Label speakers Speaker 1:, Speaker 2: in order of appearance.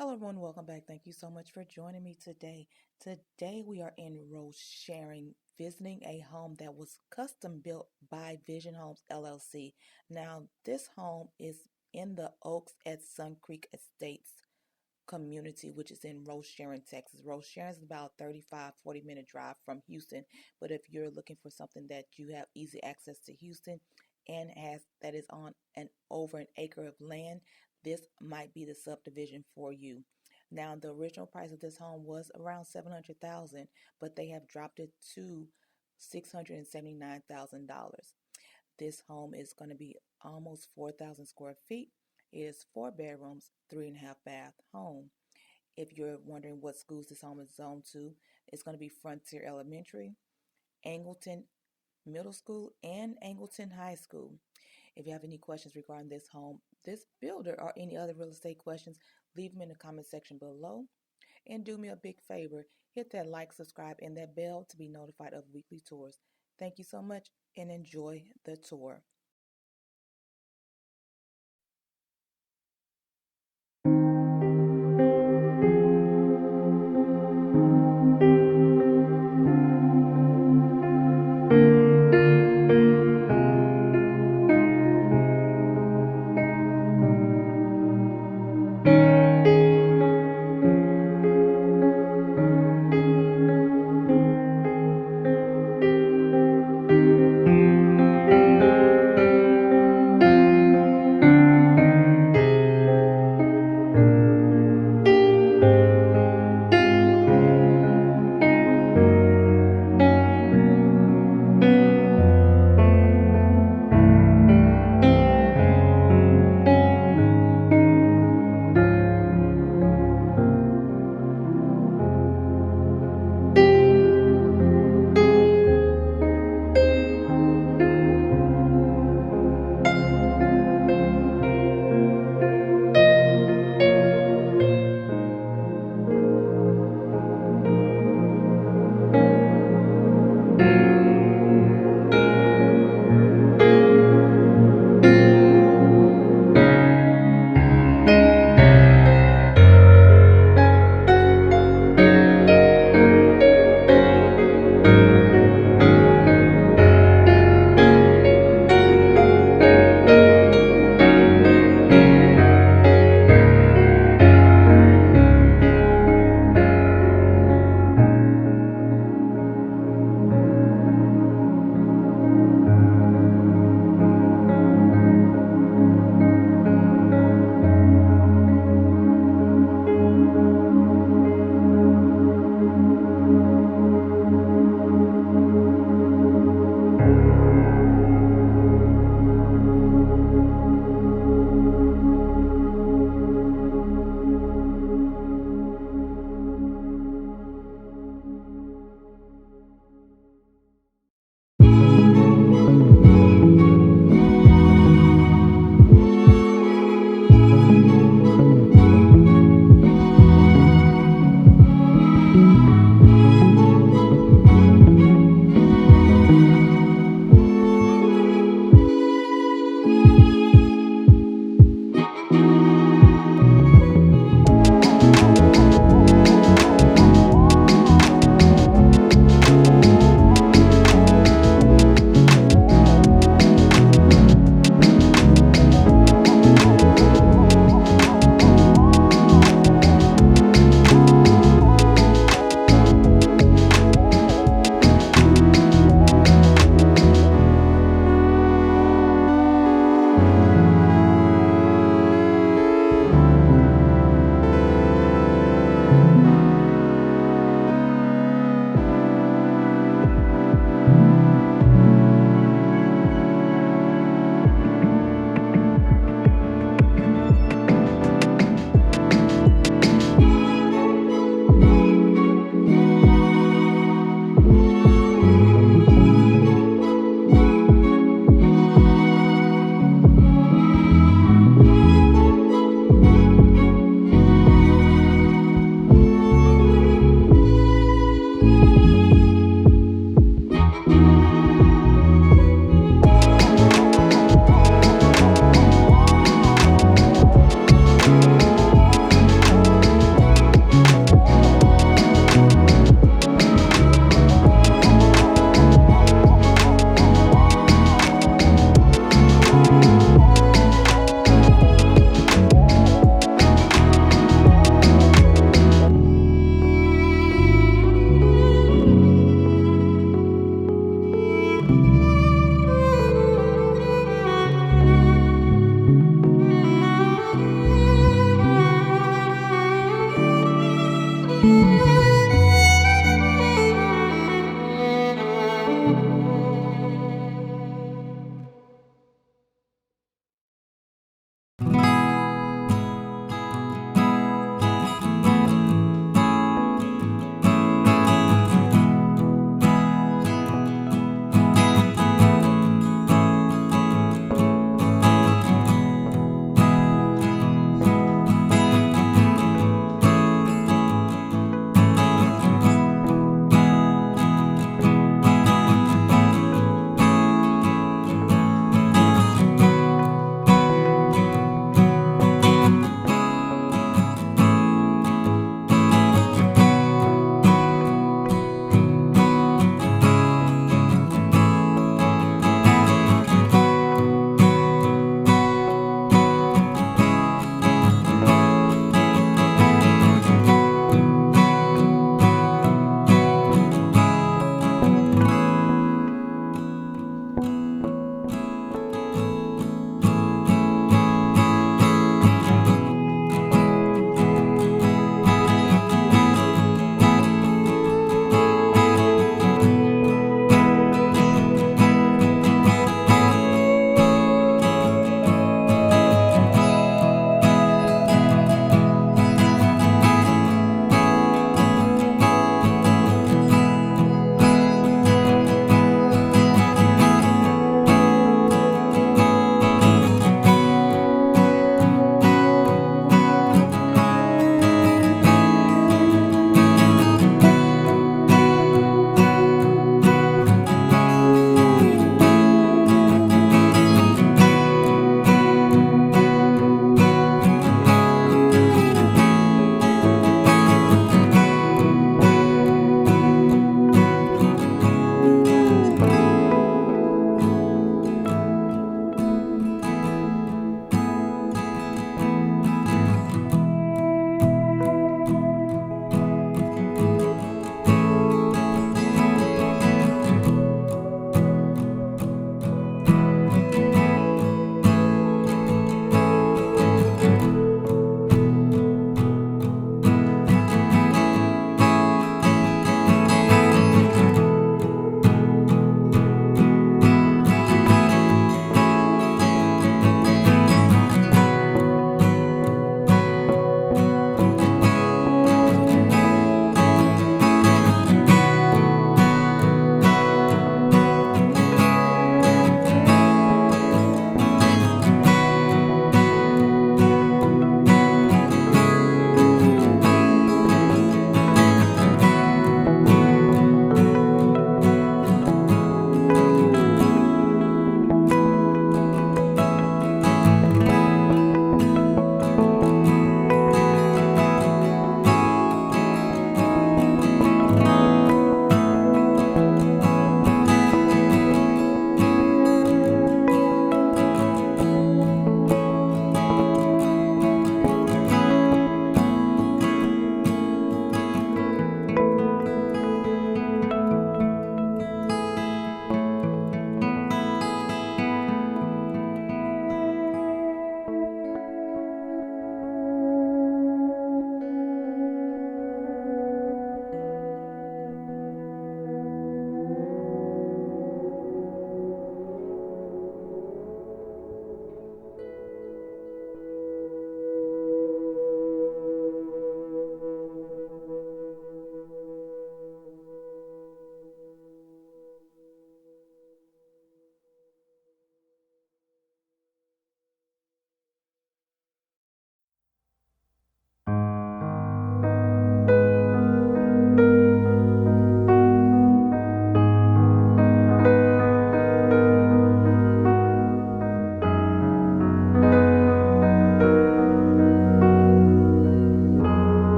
Speaker 1: Hello everyone, welcome back. Thank you so much for joining me today. Today we are in Rose Sharing, visiting a home that was custom built by Vision Homes LLC. Now this home is in the Oaks at Sun Creek Estates community, which is in Rose Sharon, Texas. Rose Sharon is about 35-40 minute drive from Houston, but if you're looking for something that you have easy access to Houston and that is on over an acre of land, this might be the subdivision for you. Now, the original price of this home was around $700,000, but they have dropped it to $679,000. This home is going to be almost 4,000 square feet. It is 4 bedrooms, 3.5 bath home. If you're wondering what schools this home is zoned to, it's going to be Frontier Elementary, Angleton Middle School, and Angleton High School. If you have any questions regarding this home, this builder, or any other real estate questions, leave them in the comment section below. And do me a big favor, hit that like, subscribe, and that bell to be notified of weekly tours. Thank you so much and enjoy the tour.